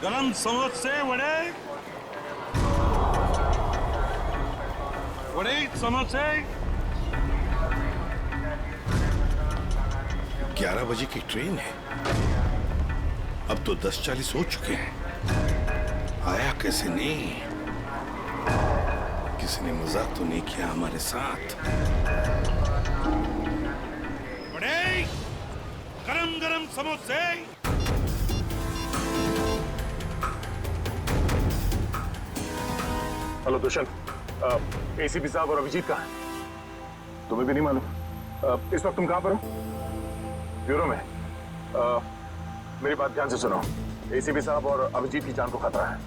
गरम समोसे वड़े, वड़े समोसे। 11 बजे की ट्रेन है, अब तो 10:40 हो चुके हैं। आया कैसे नहीं? किसी ने मजाक तो नहीं किया हमारे साथ? वड़े, गरम गरम समोसे। हेलो दुष्यंत, एसीपी साहब और अभिजीत कहाँ हैं? तुम्हें भी नहीं मालूम? इस वक्त तुम कहाँ पर हो? ब्यूरो में। मेरी बात ध्यान से सुनो। एसीपी साहब और अभिजीत की जान को खतरा है।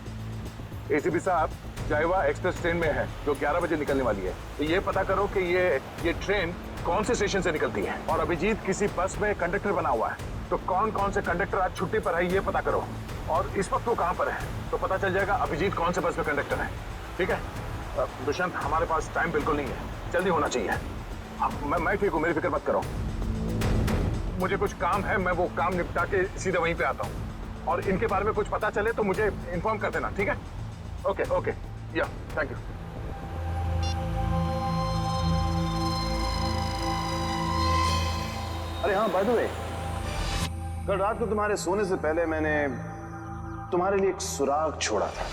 एसीपी साहब जायवा एक्सप्रेस ट्रेन में है जो 11 बजे निकलने वाली है। तो ये पता करो कि ये ट्रेन कौन से स्टेशन से निकलती है। और अभिजीत किसी बस में कंडक्टर बना हुआ है, तो कौन कौन से कंडक्टर आज छुट्टी पर है ये पता करो। और इस वक्त वो कहाँ पर है तो पता चल जाएगा अभिजीत कौन से बस में कंडक्टर है। ठीक है दुष्यंत, हमारे पास टाइम बिल्कुल नहीं है, जल्दी होना चाहिए। मैं ठीक हूँ, मेरी फिक्र मत करो। मुझे कुछ काम है, मैं वो काम निपटा के सीधे वहीं पे आता हूँ। और इनके बारे में कुछ पता चले तो मुझे इन्फॉर्म कर देना, ठीक है? ओके ओके, या थैंक यू। अरे हाँ, बाय द वे, कल रात को तुम्हारे सोने से पहले मैंने तुम्हारे लिए एक सुराग छोड़ा था।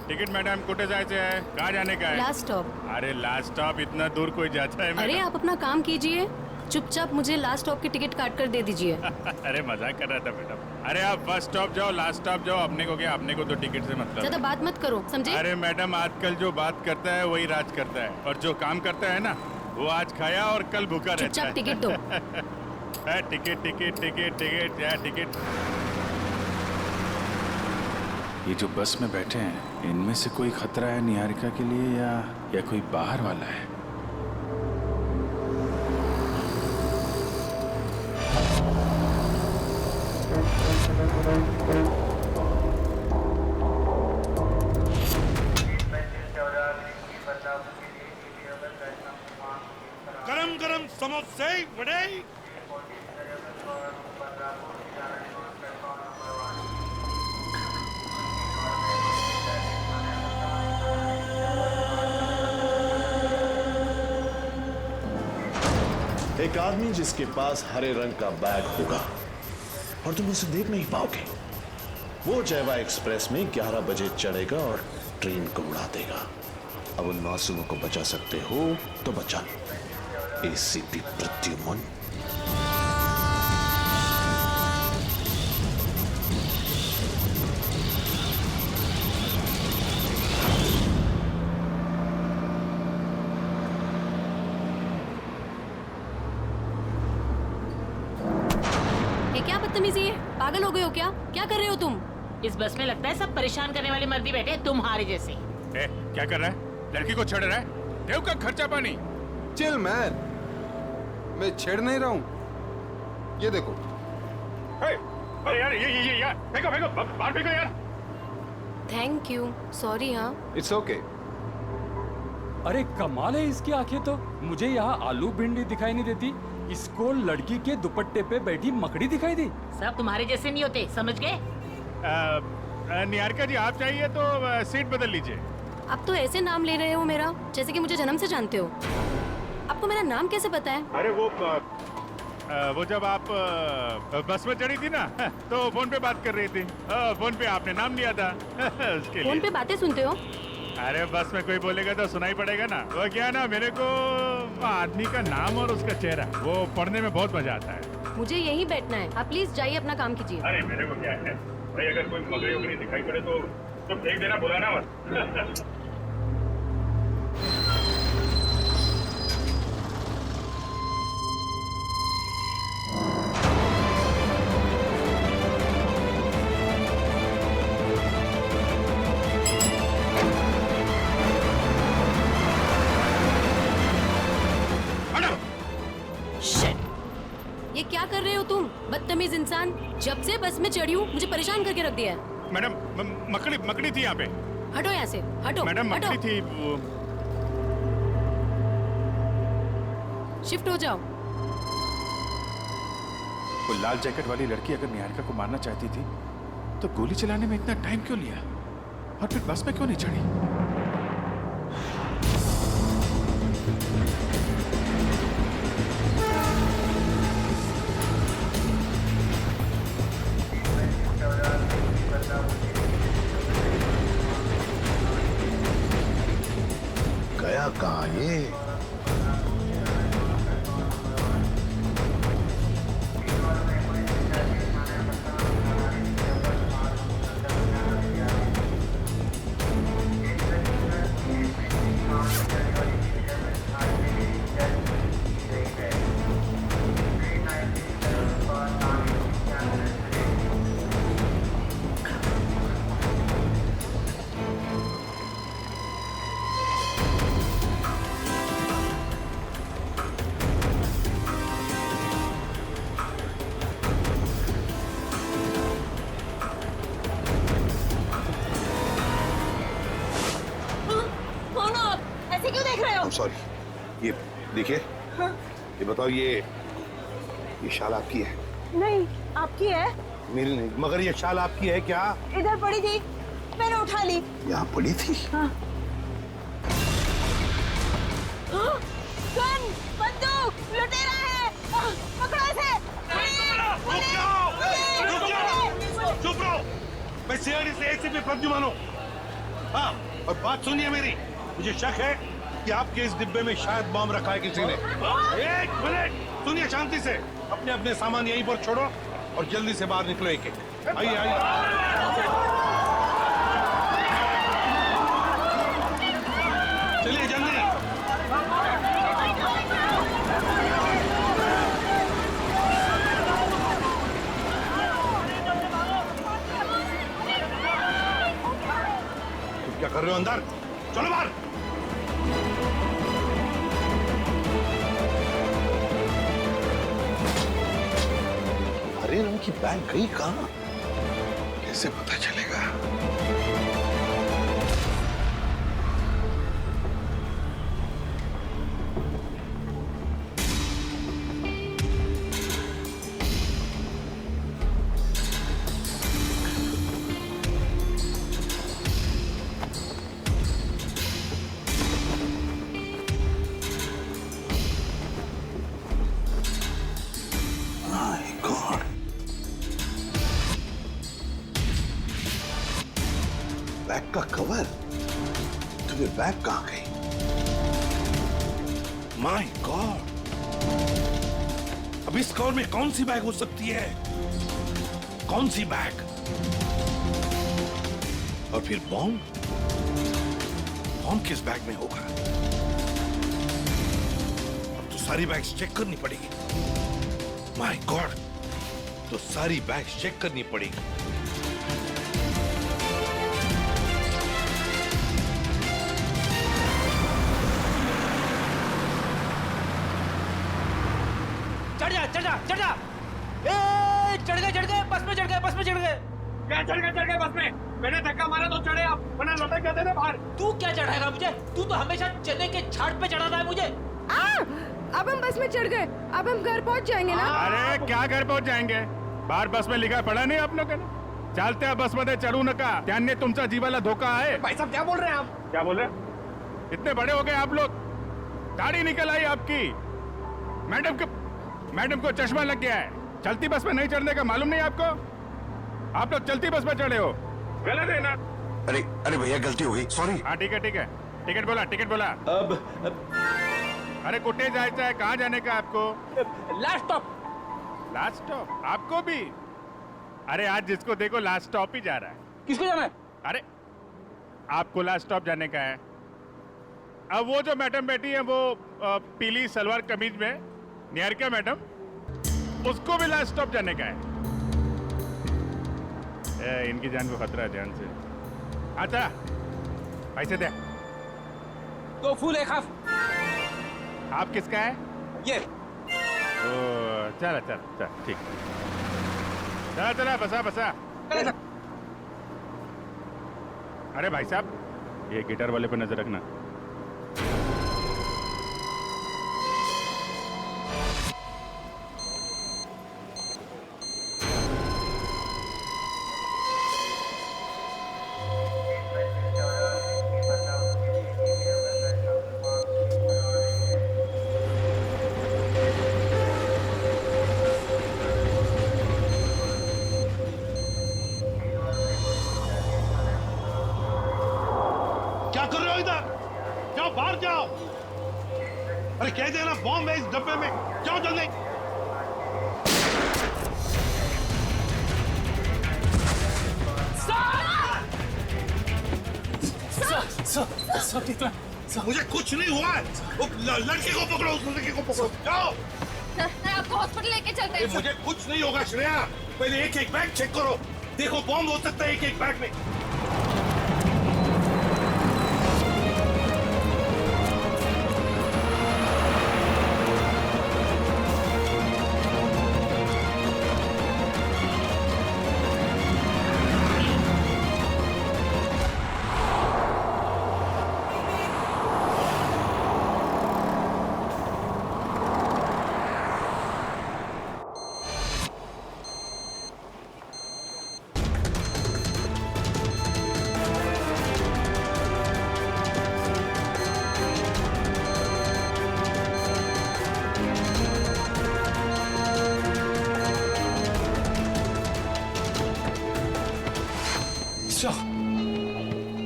टिकट मैडम, कुठे जायचे आहे? कहाँ जाने का है? Last stop. अरे लास्ट स्टॉप इतना दूर कोई जाता है? अरे आप अपना काम कीजिए, चुपचाप मुझे लास्ट स्टॉप की टिकट काट कर दे दीजिए। अरे मजाक कर रहा था मैडम। अरे आप फर्स्ट स्टॉप जाओ, लास्ट स्टॉप जाओ, अपने को क्या, अपने को तो टिकट से मतलब। ज्यादा बात मत करो, समझे? अरे मैडम, आजकल जो बात करता है वही राज करता है, और जो काम करता है ना वो आज खाया और कल भूखा रहता है। चुपचाप टिकट दो। टिकट टिकट टिकट टिकट या टिकट। ये जो बस में बैठे हैं, इनमें से कोई खतरा है निहारिका के लिए या कोई बाहर वाला है? गरम गरम समोसे वड़े। एक आदमी जिसके पास हरे रंग का बैग होगा और तुम उसे देख नहीं पाओगे, वो जयवा एक्सप्रेस में 11 बजे चढ़ेगा और ट्रेन को उड़ा देगा। अब उन मासूमों को बचा सकते हो तो बचा लो। एसीपी प्रद्युमन। क्या बदतमीजी है? पागल हो गए हो क्या? क्या कर रहे हो तुम? इस बस में लगता है सब परेशान करने वाले मर्दी बैठे हैं तुम्हारे जैसे। क्या कर रहा है? लड़की को छेड़ रहा है? देव का खर्चा पानी। चिल मैन, मैं छेड़ नहीं रहा हूँ। ये देखो। अरे यार, ये यार, फेंको फेंको, बाहर फेंको यार। Thank you, sorry. हाँ इट्स ओके। अरे कमाल है इसकी आंखें तो। मुझे यहाँ आलू भिंडी दिखाई नहीं देती, इसको लड़की के दुपट्टे पे बैठी मकड़ी दिखाई दी। सब तुम्हारे जैसे नहीं होते, समझ गए? निहारिका जी, आप चाहिए तो सीट बदल लीजिए। आप तो ऐसे नाम ले रहे हो मेरा जैसे कि मुझे जन्म से जानते हो। आपको मेरा नाम कैसे पता है? अरे वो जब आप बस में चढ़ी थी ना तो फोन पे बात कर रही थी। फोन पे आपने नाम लिया था उसके फोन लिए। पे बातें सुनते हो? अरे बस में कोई बोलेगा तो सुनाई पड़ेगा ना। वो क्या ना, मेरे को आदमी का नाम और उसका चेहरा वो पढ़ने में बहुत मजा आता है। मुझे यहीं बैठना है, आप प्लीज जाइए, अपना काम कीजिए। अरे मेरे को क्या है भाई, अगर कोई मकड़ी उकड़ी दिखाई पड़े तो फेंक देना, बुलाना मत। ये क्या कर रहे हो तुम, बदतमीज इंसान? जब से बस में चढ़ी हूँ मुझे परेशान करके रख दिया है। मैडम, मकड़ी थी यहाँ पे। हटो यहाँ से, हटो। मैडम, हटो। मकड़ी थी वो। शिफ्ट हो जाओ। वो लाल जैकेट वाली लड़की अगर निहारिका को मारना चाहती थी तो गोली चलाने में इतना टाइम क्यों लिया और फिर बस में क्यों नहीं चढ़ी? गया कहाँ ये? कौन हो आप? ऐसे क्यों देख रहे हो? सॉरी, ये देखिए, ये बताओ, ये शाल आपकी है? नहीं, आपकी है। मेरी नहीं, मगर ये शाल आपकी है क्या? इधर पड़ी थी, मैंने उठा ली। यहाँ पड़ी थी? गन, बंदूक, लुटेरा है। पकड़ो इसे। चुप रहो। मैं सीआईडी से एसीपी प्रद्युमन हूँ। हाँ, और बात सुनिए मेरी, मुझे शक है कि आपके इस डिब्बे में शायद बम रखा है किसी ने। एक मिनट सुनिए शांति से। अपने अपने सामान यहीं पर छोड़ो और जल्दी से बाहर निकलो। एक एक आइए आइए। चलिए जल्दी। तुम क्या कर रहे हो अंदर? चलो बाहर। हरे रंग की बैग गई कहाँ? कैसे पता चलेगा? बैग का कवर? तो ये बैग कहाँ गई? My God! अब इस कवर में कौन सी बैग हो सकती है? कौन सी बैग? और फिर बॉम्ब? बॉम्ब किस बैग में होगा? अब तो सारी बैग्स चेक करनी पड़ेगी। My God! तो सारी बैग्स चेक करनी पड़ेगी। चढ़ जा ए चढ़ गए बस में चढ़ गए। क्या चढ़ गए बस में? मैंने धक्का मारा तो चढ़े आप, वरना लटक जाते ना बाहर। तू क्या चढ़ाएगा मुझे? तू तो हमेशा चने के झाड़ पे चढ़ाता है मुझे। अब हम बस में चढ़ गए, अब हम घर पहुंच जाएंगे ना? अरे क्या घर पहुंच जाएंगे? बाहर बस में लिखा पड़ा नहीं आप लोगों ने? चालते बस मध्ये चढ़ू नका, त्याने तुमचा जीवाला धोका है। भाई साहब क्या बोल रहे हैं आप? क्या बोल रहे हैं? इतने बड़े हो गए आप लोग, दाढ़ी निकल आई आपकी। मैडम को चश्मा लग गया है। चलती बस में नहीं चढ़ने का मालूम नहीं आपको? आप लोग चलती बस में चढ़े हो, गलत है ना? अरे भैया गलती हो गई, सॉरी। हाँ ठीक है। टिकट बोला। अब अरे कुटे जायचं है? कहाँ जाने का आपको? लास्ट स्टॉप आपको भी? अरे आज जिसको देखो लास्ट स्टॉप ही जा रहा है। किसको जाना है? अरे आपको लास्ट स्टॉप जाने का है। अब वो जो मैडम बैठी है वो पीली सलवार कमीज में, निहारिका मैडम, उसको भी लास्ट स्टॉप जाने का है। इनकी जान को खतरा है, ध्यान से। अच्छा पैसे दे। 2 फूल 1 हाफ। आप किसका है? ये चल ठीक। चला बसा। अरे भाई साहब, ये गिटार वाले पे नजर रखना। क्या कर रहे हो इधर? जाओ बाहर जाओ। अरे कह देना बॉम्ब है इस डब्बे में, जाओ जल्दी। मुझे कुछ नहीं हुआ है। वो लड़की को पकड़ो, उस लड़की को पकड़ो, जाओ। आपको हॉस्पिटल लेके चलते हैं। मुझे कुछ नहीं होगा श्रेया। पहले एक एक बैग चेक करो, देखो बॉम्ब हो सकता है एक एक बैग में।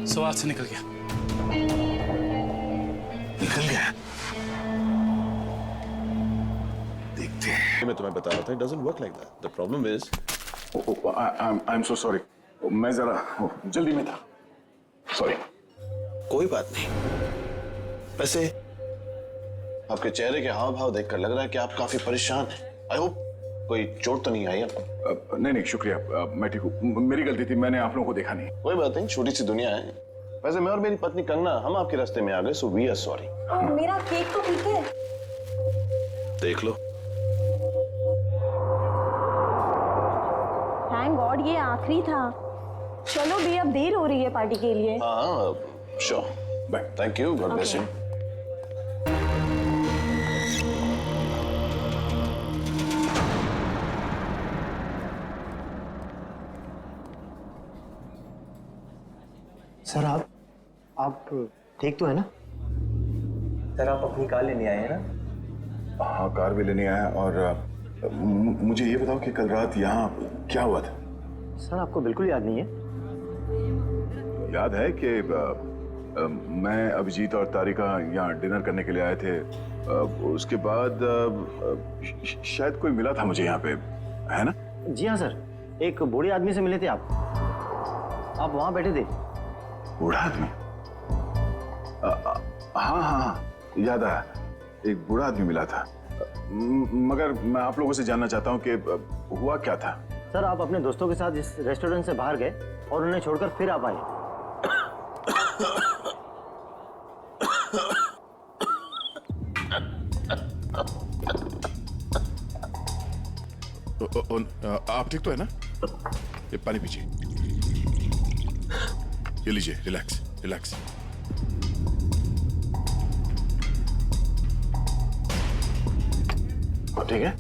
सवाल से निकल गया। निकल गया। देखते हैं। मैं तुम्हें बता रहा था, it doesn't work like that. The problem is, I am so sorry, मैं जरा जल्दी में था, सॉरी। कोई बात नहीं। वैसे आपके चेहरे के हाव भाव देखकर लग रहा है कि आप काफी परेशान हैं। आई होप कोई चोट तो नहीं आई आपको? नहीं नहीं, शुक्रिया, मैं ठीक हूँ। मेरी गलती थी, मैंने आप लोगों को देखा नहीं। कोई बात नहीं, छोटी सी दुनिया है। वैसे मैं और मेरी पत्नी कंगना, हम आपके रास्ते में आ गए, सो वी आर सॉरी। मेरा केक तो ठीक है। देख लो। थैंक गॉड ये आखिरी था। चलो भी, अब देर हो रही है पार्टी के लिए। हाँ, sure, bye. Thank you, God bless you. Sir आप ठीक तो है ना? सर आप अपनी कार लेने आए हैं ना? हाँ, कार भी लेने आया। और मुझे ये बताओ कि कल रात यहाँ क्या हुआ था? सर आपको बिल्कुल याद नहीं है? याद है कि मैं, अभिजीत और तारिका यहाँ डिनर करने के लिए आए थे। उसके बाद शायद कोई मिला था मुझे यहाँ पे, है ना? जी हाँ सर, एक बूढ़े आदमी से मिले थे आप वहाँ बैठे थे। बूढ़ा आदमी? हाँ हाँ, याद आया, एक बूढ़ा आदमी मिला था। मगर मैं आप लोगों से जानना चाहता हूँ कि हुआ क्या था? सर आप अपने दोस्तों के साथ इस रेस्टोरेंट से बाहर गए और उन्हें छोड़कर फिर आप आए। आप ठीक तो है ना? ये पानी पीजिए, ये लीजिए, रिलैक्स रिलैक्स। ठीक है?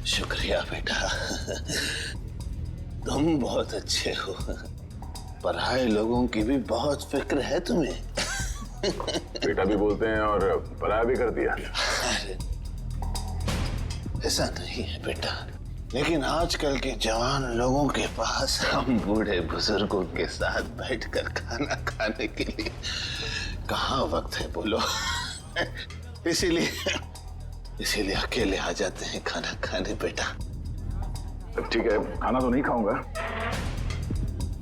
शुक्रिया बेटा, तुम बहुत अच्छे हो। पराये लोगों की भी बहुत फिक्र है तुम्हें। बेटा भी बोलते हैं और पराया भी कर दिया। ऐसा नहीं है बेटा, लेकिन आजकल के जवान लोगों के पास हम बूढ़े बुजुर्गों के साथ बैठकर खाना खाने के लिए कहाँ वक्त है बोलो। इसीलिए अकेले आ जाते हैं खाना खाने बेटा। ठीक है, खाना तो नहीं खाऊंगा।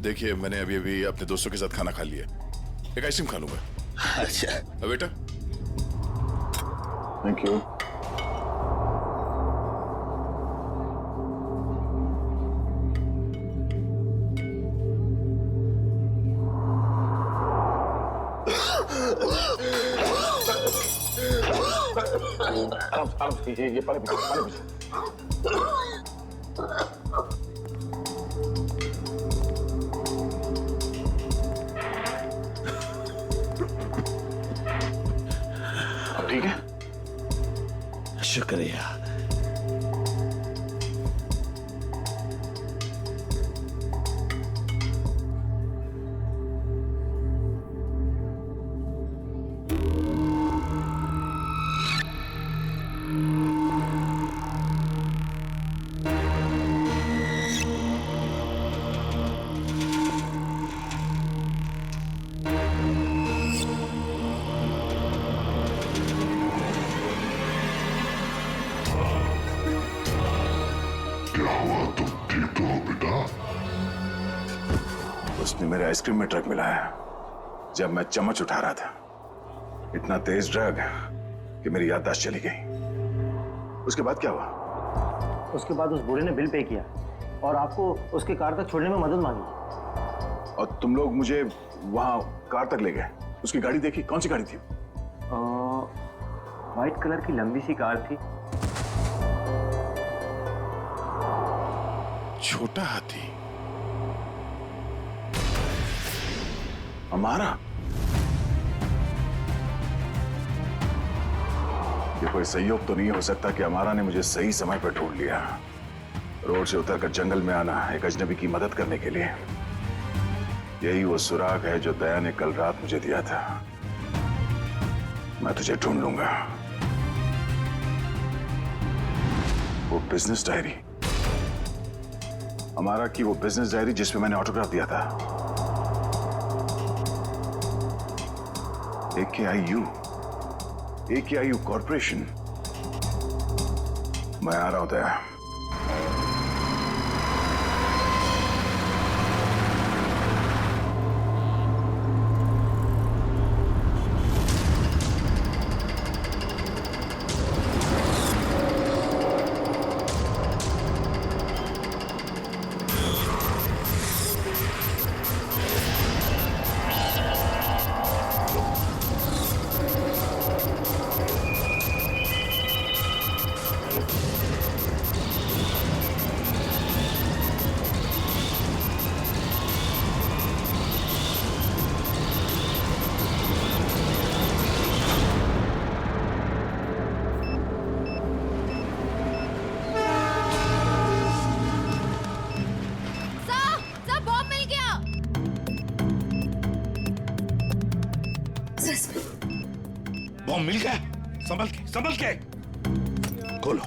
देखिए, मैंने अभी अभी अपने दोस्तों के साथ खाना खा लिया, एक आइसक्रीम खा लूंगा। अच्छा बेटा, थैंक यू। ये पानी पीजिए। अब ठीक है? शुक्रिया। उसने मेरे आइसक्रीम में ड्रग मिलाया जब मैं चम्मच उठा रहा था। इतना तेज ड्रग कि मेरी याददाश्त चली गई। उसके बाद क्या हुआ? उसके बाद उस बूढ़े ने बिल पे किया और आपको उसके कार तक छोड़ने में मदद मांगी। और तुम लोग मुझे वहां कार तक ले गए। उसकी गाड़ी देखी? कौन सी गाड़ी थी? व्हाइट कलर की लंबी सी कार थी। छोटा हाथी हमारा? ये कोई संयोग तो नहीं हो सकता कि हमारा ने मुझे सही समय पर ढूंढ लिया, रोड से उतरकर जंगल में आना एक अजनबी की मदद करने के लिए। यही वो सुराग है जो दया ने कल रात मुझे दिया था। मैं तुझे ढूंढ लूंगा। वो बिजनेस डायरी, हमारा की वो बिजनेस डायरी जिसमें मैंने ऑटोग्राफ दिया था। AKIU corporation. मैं आ रहा हूं दया। बॉम्ब मिल गया। संभल के खोलो।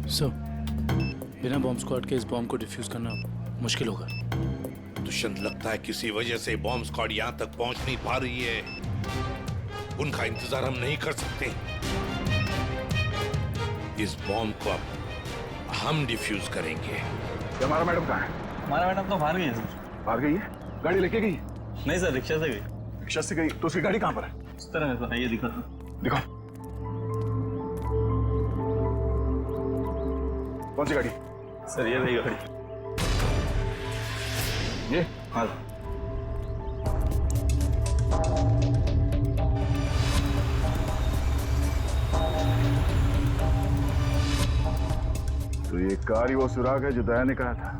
सर, बिना बॉम्ब स्क्वाड के इस बॉम्ब को डिफ्यूज करना मुश्किल होगा। दुष्यंत, लगता है किसी वजह से बॉम्ब स्क्वाड यहाँ तक पहुंच नहीं पा रही है। उनका इंतजार हम नहीं कर सकते। इस बॉम्ब को अब हम डिफ्यूज करेंगे। हमारा मैडम कहाँ है? हमारा मैडम तो बाहर गई है सर। बाहर गई है? गाड़ी लेके गई? नहीं सर, रिक्शा से गई। रिक्शा से गई? तो उसकी गाड़ी कहाँ पर है? इस तरह है सर, ये दिखाता। दिखाओ। कौन सी गाड़ी? सर ये रही गाड़ी। ये? हाँ। तो ये कार ही वो सुराग है जो दया ने कहा था।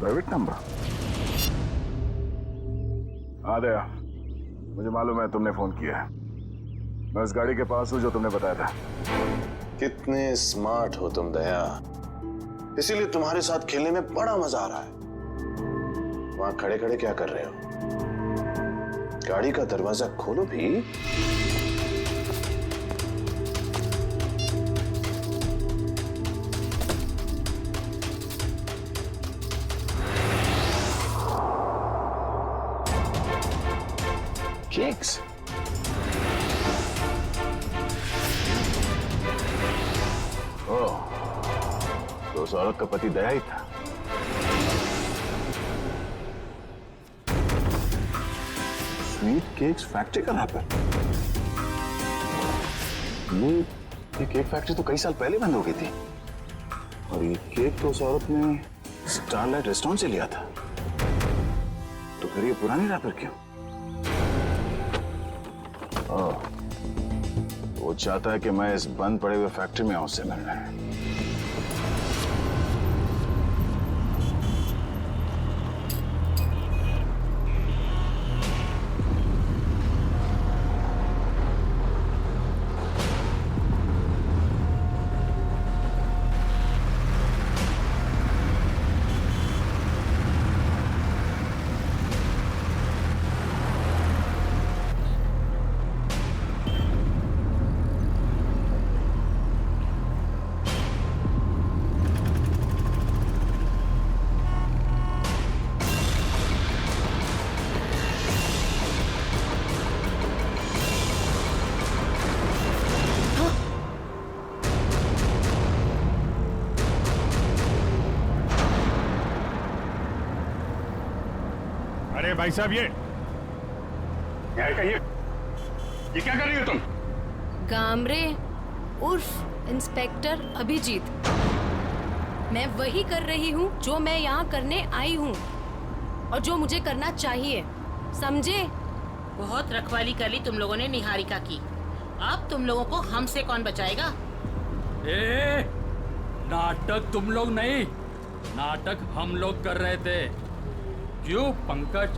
Private number? हाँ दया, मुझे मालूम है तुमने फोन किया है। मैं उस गाड़ी के पास हूं जो तुमने बताया था। कितने स्मार्ट हो तुम दया, इसीलिए तुम्हारे साथ खेलने में बड़ा मजा आ रहा है। वहां खड़े खड़े क्या कर रहे हो? गाड़ी का दरवाजा खोलो भी। केक्स? ओह, तो उस औरत का पति दया ही था। स्वीट केक्स फैक्ट्री का रैपर? ये केक फैक्ट्री तो कई साल पहले बंद हो गई थी, और ये केक तो उस औरत ने स्टारलाइट रेस्टोरेंट से लिया था। तो फिर ये पुरानी रैपर क्यों? वो चाहता है कि मैं इस बंद पड़े हुए फैक्ट्री में उससे मिलना है। भाई साहब ये क्या कर रही हो तुम? गामरे उर्फ इंस्पेक्टर अभिजीत, मैं वही कर रही हूँ जो मैं यहाँ करने आई हूँ और जो मुझे करना चाहिए, समझे? बहुत रखवाली कर ली तुम लोगों ने निहारिका की। अब तुम लोगों को हमसे कौन बचाएगा? ए, नाटक तुम लोग नहीं, नाटक हम लोग कर रहे थे। क्यों पंकज,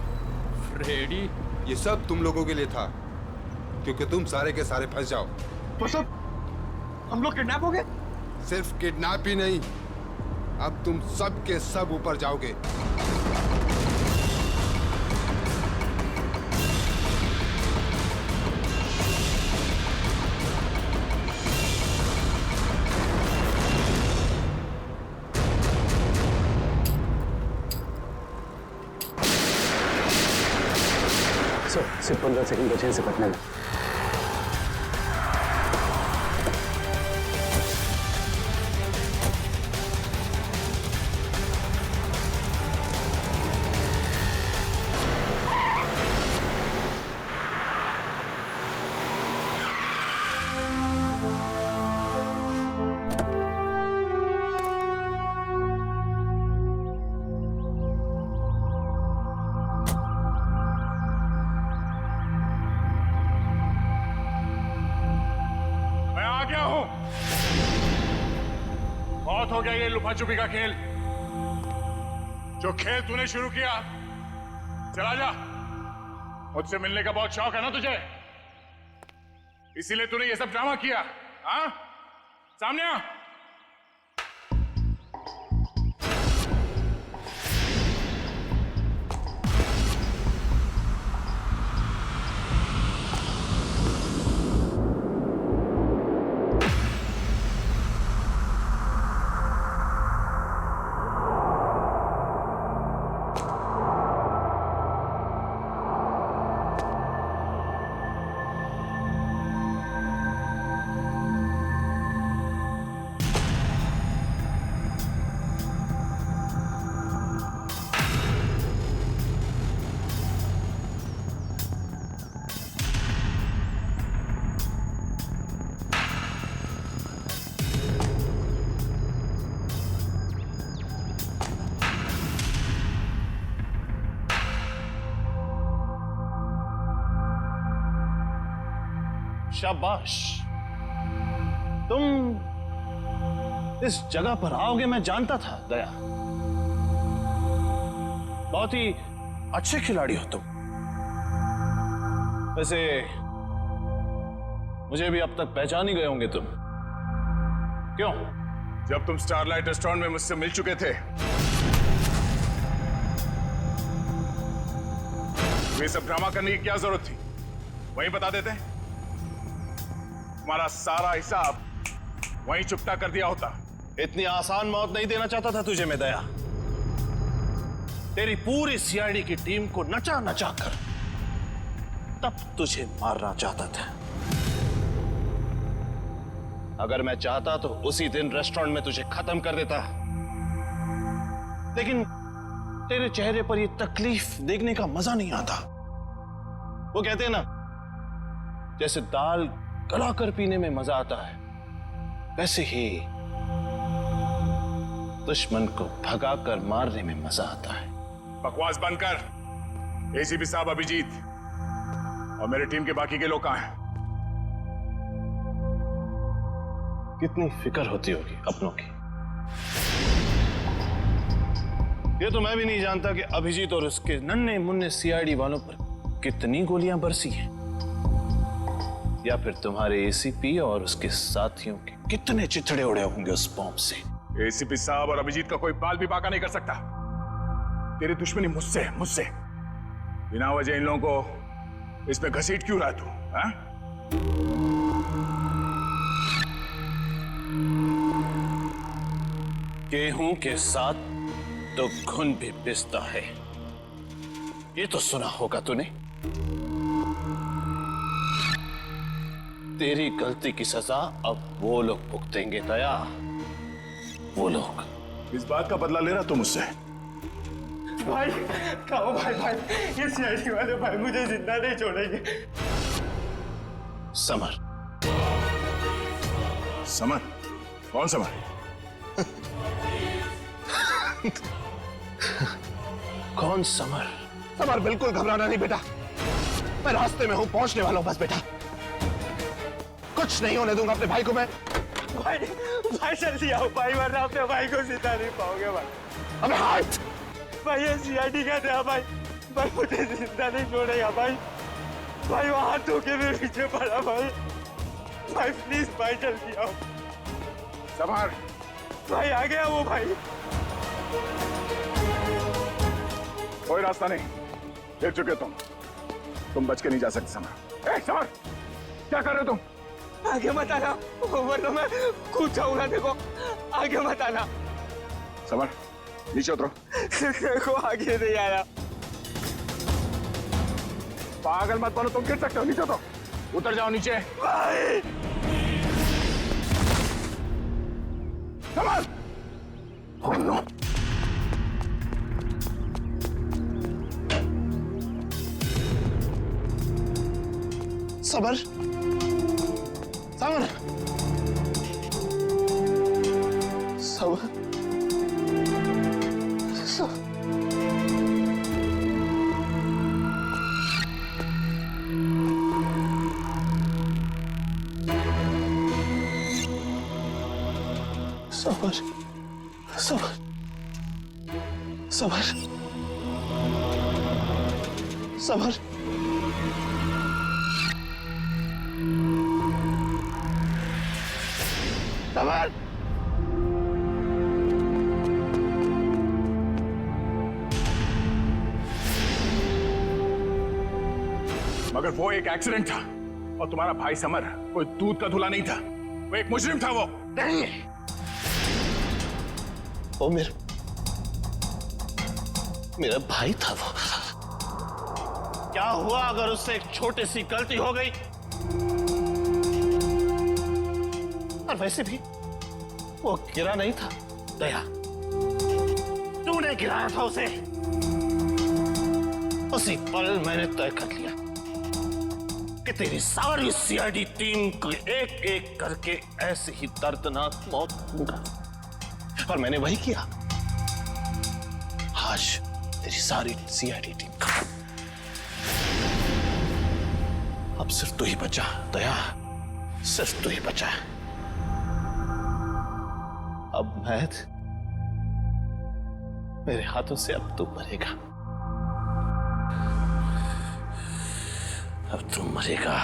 फ्रेडी? ये सब तुम लोगों के लिए था, क्योंकि तुम सारे के सारे फंस जाओ। तो सब हम लोग किडनैप हो गए? सिर्फ किडनैप ही नहीं, अब तुम सब के सब ऊपर जाओगे। सिर्फ 15 सेकंड बचे से पटने में। बहुत हो गया ये लुका छुपी का खेल। जो खेल तूने शुरू किया, चला जा। मुझसे मिलने का बहुत शौक है ना तुझे, इसीलिए तूने ये सब ड्रामा किया। हाँ, सामने आ। शाबाश, तुम इस जगह पर आओगे मैं जानता था दया। बहुत ही अच्छे खिलाड़ी हो तुम। वैसे मुझे भी अब तक पहचान ही गए होंगे तुम। क्यों? जब तुम स्टारलाइट रेस्टोरेंट में मुझसे मिल चुके थे, ये सब ड्रामा करने की क्या जरूरत थी? वहीं बता देते। तुम्हारा सारा हिसाब वहीं चुकता कर दिया होता। इतनी आसान मौत नहीं देना चाहता था तुझे मैं दया। तेरी पूरी सीआईडी की टीम को नचा नचा कर तब तुझे मारना चाहता था। अगर मैं चाहता तो उसी दिन रेस्टोरेंट में तुझे खत्म कर देता, लेकिन तेरे चेहरे पर ये तकलीफ देखने का मजा नहीं आता। वो कहते हैं ना, जैसे दाल गला कर पीने में मजा आता है, वैसे ही दुश्मन को भगाकर मारने में मजा आता है। बकवास बंद कर। एसीपी साहब अभिजीत और मेरी टीम के बाकी के लोग कहां हैं? कितनी फिक्र होती होगी अपनों की। ये तो मैं भी नहीं जानता कि अभिजीत और उसके नन्हे मुन्ने सीआईडी वालों पर कितनी गोलियां बरसी हैं, या फिर तुम्हारे एसीपी और उसके साथियों के कितने चिथड़े उड़े होंगे उस बॉम्ब से। एसीपी साहब और अभिजीत का कोई बाल भी बाका नहीं कर सकता। तेरी दुश्मनी मुझसे मुझसे बिना वजह इन लोगों को इस पे घसीट क्यों रहा तू? हाँ? गेहूं के साथ तो घुन भी पिसता है, ये तो सुना होगा तूने। तेरी गलती की सजा अब वो लोग भुगतेंगे दया, वो लोग। इस बात का बदला ले रहा तू मुझसे? भाई कहो भाई ये सीआईडी वाले भाई मुझे जिंदा नहीं छोड़ेंगे। समर। समर? कौन समर? कौन समर? समर, बिल्कुल घबराना नहीं बेटा, मैं रास्ते में हूं, पहुंचने वाला हूं बस बेटा। कुछ नहीं होने दूंगा अपने भाई को मैं। भाई जल्दी आओ भाई, वरना अपने भाई को जिंदा नहीं पाओगे भाई। अबे हाथ! भाई ये सीआईडी कहते हैं भाई मुझे जिंदा नहीं छोड़ेगा भाई। वो हाथ धोके मेरे पीछे पड़ा भाई प्लीज भाई जल्दी आओ। समर! भाई आ गया वो भाई। कोई रास्ता नहीं, गिर चुके तुम बच के नहीं जा सकते समर। समर, क्या कर रहे हो तुम? आगे मत आना, वरना मैं कूद जाऊंगा। देखो आगे मत आना। समर, नीचे उतरो। देखो आगे नहीं आया। पागल मत बनो, तुम गिर सकते हो, नीचे उतरो। उतर जाओ नीचे। भाई summer! Oh no! Summer! Summer! Summer! Summer! Summer! Summer! Summer! Summer! मगर वो एक एक्सीडेंट था और तुम्हारा भाई समर कोई दूध का धुला नहीं था, वो एक मुजरिम था। वो नहीं, वो मेरा भाई था। वो क्या हुआ अगर उससे एक छोटी सी गलती हो गई? और वैसे भी वो गिरा नहीं था दया, तूने गिराया था उसे। उसी पल मैंने तय कर लिया कि तेरी सारी सीआईडी टीम को एक एक करके ऐसे ही दर्दनाक मौत दूंगा, और मैंने वही किया। आज तेरी सारी सीआईडी टीम खत्म। अब सिर्फ तू ही बचा दया, सिर्फ तू ही बचा। अब मैं, मेरे हाथों से अब तू मरेगा, अब तू मरेगा।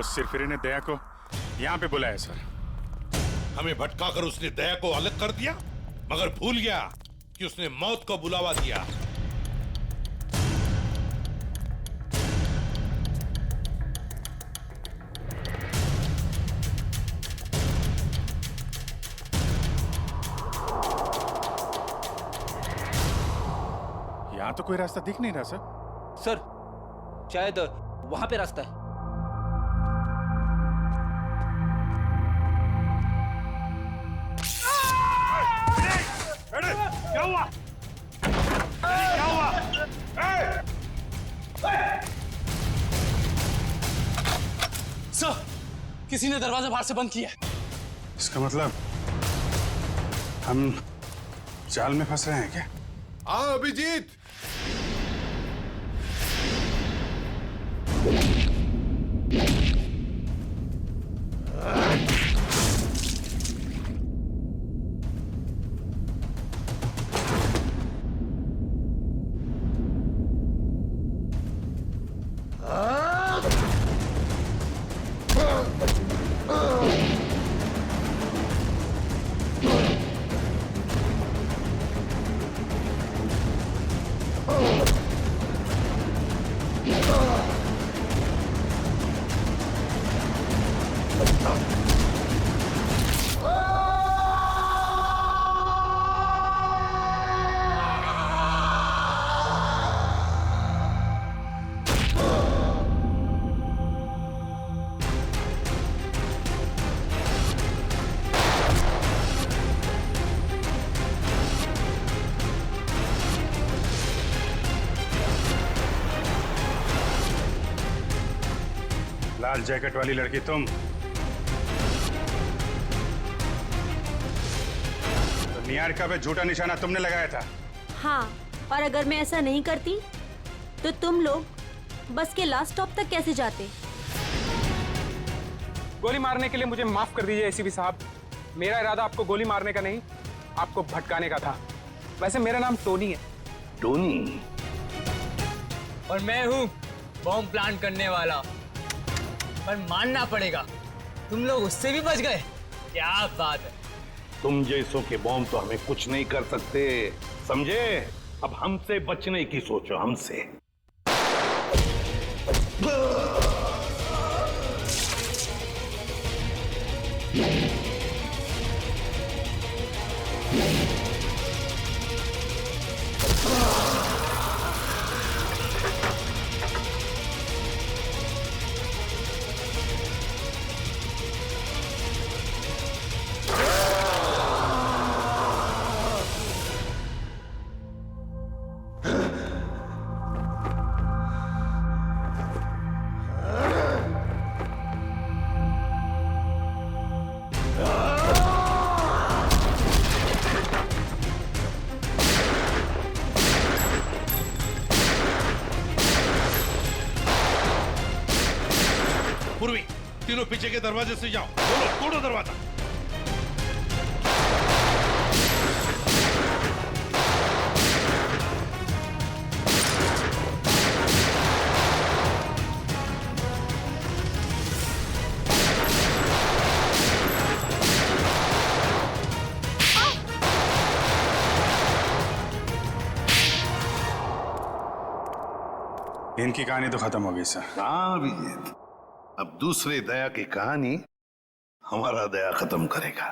उस सिरफिरे ने दया को यहाँ पे बुलाया सर। हमें भटकाकर उसने दया को अलग कर दिया, मगर भूल गया कि उसने मौत को बुलावा दिया। यहाँ तो कोई रास्ता दिख नहीं रहा सर। सर शायद वहां पे रास्ता है। क्या हुआ? क्या हुआ? सर, किसी ने दरवाजा बाहर से बंद किया है। इसका मतलब हम जाल में फंस रहे हैं क्या? हाँ अभिजीत, लाल जैकेट वाली लड़की तुम? तो निहारिका पे झूठा निशाना तुमने लगाया था? हाँ, और अगर मैं ऐसा नहीं करती तो तुम लोग बस के लास्ट स्टॉप तक कैसे जाते? गोली मारने के लिए मुझे माफ कर दीजिए एसीपी साहब। मेरा इरादा आपको गोली मारने का नहीं, आपको भटकाने का था। वैसे मेरा नाम टोनी है। टोनी? और मैं हूँ बॉम्ब प्लांट करने वाला। पर मानना पड़ेगा, तुम लोग उससे भी बच गए। क्या बात है। तुम जैसों के बॉम्ब तो हमें कुछ नहीं कर सकते, समझे? अब हमसे बचने की सोचो, हमसे। पूर्वी, तीनों पीछे के दरवाजे से जाओ। बोलो, तोड़ो दरवाजा। इनकी कहानी तो खत्म हो गई सर। हाँ अभिजीत, अब दूसरे दया की कहानी हमारा दया खत्म करेगा।